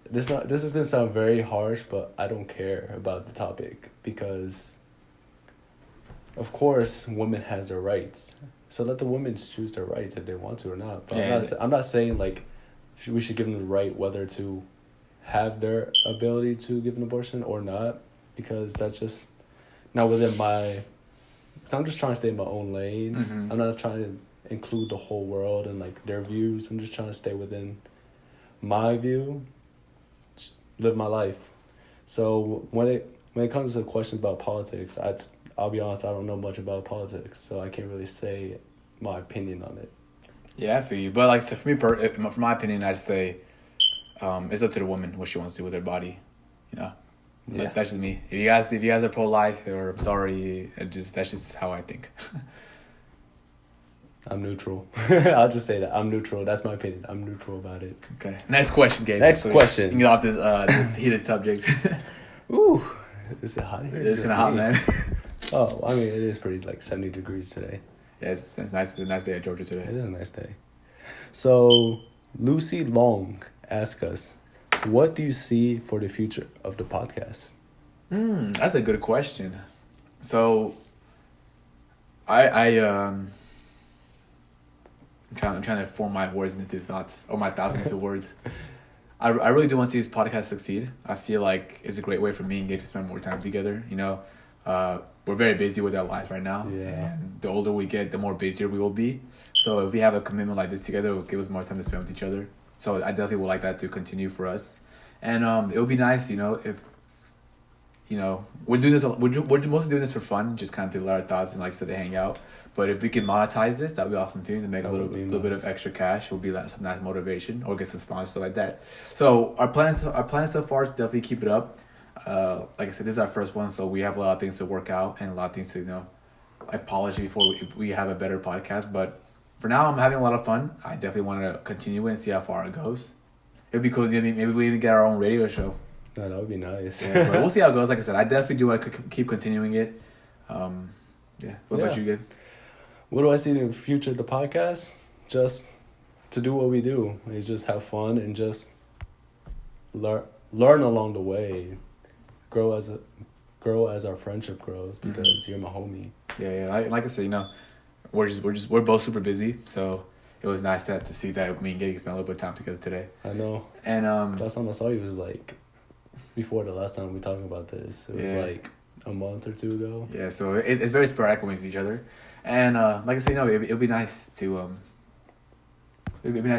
this is gonna sound very harsh, but I don't care about the topic because, of course, women has their rights. So let the women choose their rights if they want to or not. But yeah, I'm not saying like we should give them the right whether to have their ability to give an abortion or not, because that's just not within my. So I'm just trying to stay in my own lane. Mm-hmm. I'm not trying to include the whole world and like their views. I'm just trying to stay within my view, just live my life. So when it comes to questions about politics, I'll be honest, I don't know much about politics, so I can't really say my opinion on it. Yeah, I feel you. But like, so for me, for my opinion, I'd say it's up to the woman what she wants to do with her body. You know, Yeah. that's just me. If you guys are pro-life, or I'm sorry, that's just how I think. I'm neutral. I'll just say that I'm neutral. That's my opinion. I'm neutral about it. Okay. Next question, Gabe. Next question. You can get off this heated subject. Ooh, is it hot here? It's kind of hot, man. Oh, I mean, it is pretty like 70 degrees today. Yeah, it's nice. It's a nice day at Georgia today. It is a nice day. So, Lucy Long asked us, what do you see for the future of the podcast? That's a good question. So, I'm trying to form my words into thoughts, or my thoughts into words. I really do want to see this podcast succeed. I feel like it's a great way for me and Gabe to spend more time together. You know, we're very busy with our lives right now. Yeah. And the older we get, the more busier we will be. So if we have a commitment like this together, it will give us more time to spend with each other. So I definitely would like that to continue for us. And it would be nice, you know, if, you know, we're mostly doing this for fun, just kind of to let our thoughts and like so to hang out. But if we can monetize this, that'd be awesome too. To make a little bit of extra cash would be like some nice motivation, or get some sponsors, stuff like that. So our plans so far is definitely keep it up. Like I said, this is our first one, so we have a lot of things to work out and a lot of things to, you know, like polish before we have a better podcast. But for now, I'm having a lot of fun. I definitely want to continue it and see how far it goes. It'd be cool. Maybe we even get our own radio show. No, that would be nice. Yeah, but we'll see how it goes. Like I said, I definitely do want to keep continuing it. Yeah. What about you, Gabe? What do I see in the future of the podcast? Just to do what we do. We just have fun and just learn along the way. Grow as our friendship grows, because you're my homie. Yeah. Like I said, you know, we're both super busy, so it was nice to see that me and Gabe spent a little bit of time together today. I know. And last time I saw you was like before the last time we talked about this. It was like a month or two ago. Yeah, so it's very sporadic when we see each other. And like I said, you know, it'll be nice to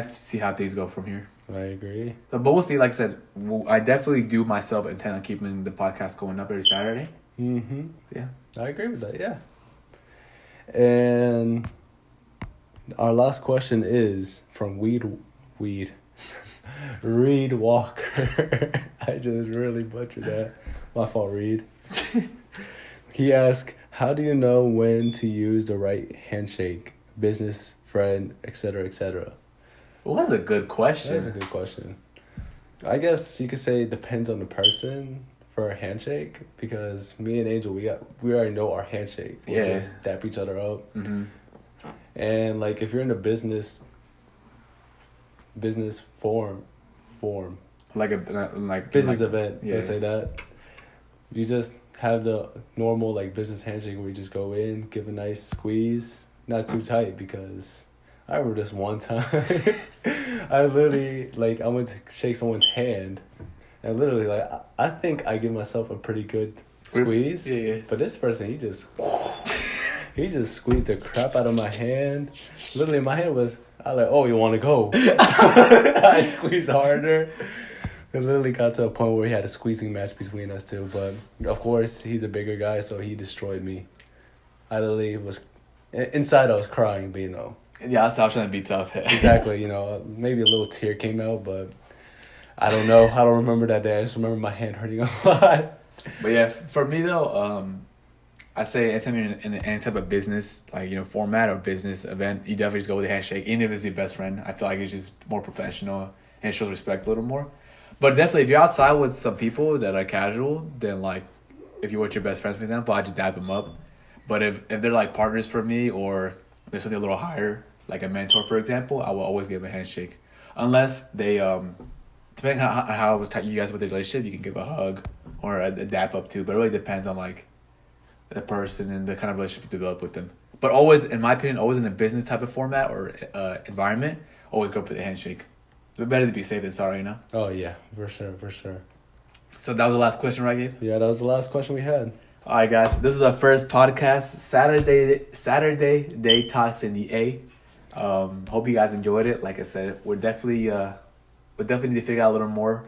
see how things go from here. I agree. So, but we'll see. Like I said, I definitely do myself intend on keeping the podcast going up every Saturday. Mm-hmm. Yeah. I agree with that, yeah. And our last question is from Reed Walker. I just really butchered that. My fault, Reed. He asked, how do you know when to use the right handshake, business, friend, etc., etc.? Well, that's a good question. That's a good question. I guess you could say it depends on the person for a handshake, because me and Angel, we already know our handshake. We just dap each other up. Mm-hmm. And like if you're in a business form, like business event, let's say that, you just have the normal like business handshake where you just go in, give a nice squeeze, not too tight, because I remember this one time. I literally, like, I went to shake someone's hand. And literally, like, I think I give myself a pretty good squeeze. Yeah. But this person, he just squeezed the crap out of my hand. Literally, my hand was, I like, oh, you want to go? I squeezed harder. It literally got to a point where we had a squeezing match between us two. But, of course, he's a bigger guy, so he destroyed me. I literally was, inside I was crying, but, Yeah, I was trying to be tough. exactly, maybe a little tear came out, but I don't know. I don't remember that day. I just remember my hand hurting a lot. But yeah, for me though, I say anytime you're in any type of business, like, format or business event, you definitely just go with a handshake. Even if it's your best friend, I feel like it's just more professional and it shows respect a little more. But definitely, if you're outside with some people that are casual, then, like, if you're with your best friends, for example, I just dab them up. But if they're like partners for me, or there's something a little higher, like a mentor, for example, I will always give a handshake. Unless they, depending on how tight you guys with the relationship, you can give a hug or a dap up too. But it really depends on, like, the person and the kind of relationship you develop with them. But always, in my opinion, always in a business type of format or environment, always go for the handshake. It's better to be safe than sorry, Oh, yeah, for sure. So that was the last question, right, Gabe? Yeah, that was the last question we had. All right, guys. This is our first podcast, Saturday Day Talks in the A. Hope you guys enjoyed it. Like I said, we definitely need to figure out a little more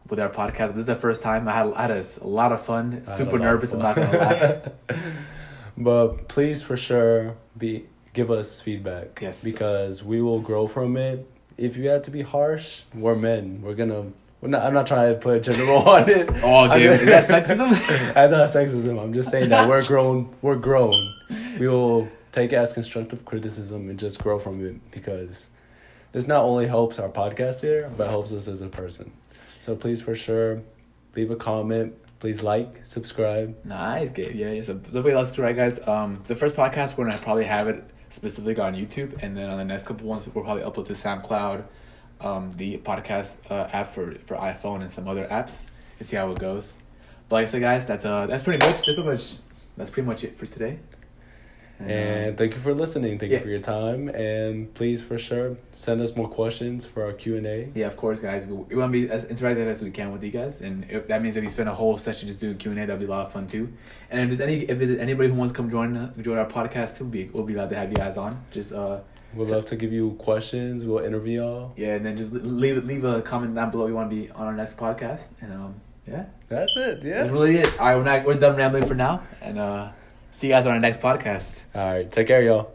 with our podcast. This is the first time. I had a lot of fun. Super nervous. I'm not gonna lie. But please, for sure, give us feedback. Yes. Because we will grow from it. If you have to be harsh, we're men. I'm not trying to put gender role on it. Oh, dude, is that sexism? That's not sexism. I'm just saying that we're grown. We will take it as constructive criticism and just grow from it, because this not only helps our podcast here, but helps us as a person. So please, for sure, leave a comment. Please like, subscribe. Nice, Gabe. Yeah. So definitely let's do right, guys. The first podcast, we're gonna probably have it specifically on YouTube, and then on the next couple ones, we'll probably upload to SoundCloud, the podcast app for iPhone and some other apps, and see how it goes. But like I said, guys, that's pretty much it for today. And thank you for listening. Thank you for your time. And please, for sure, send us more questions for our Q&A. Yeah, of course, guys. We want to be as interactive as we can with you guys. And if that means that we spend a whole session just doing Q&A, that'd be a lot of fun, too. And if there's anybody who wants to come join our podcast, too, we'll be glad to have you guys on. Just we'd love to give you questions. We'll interview y'all. Yeah, and then just leave a comment down below if you want to be on our next podcast. And yeah. That's it, yeah. That's really it. All right, we're done rambling for now. And see you guys on our next podcast. All right, take care, y'all.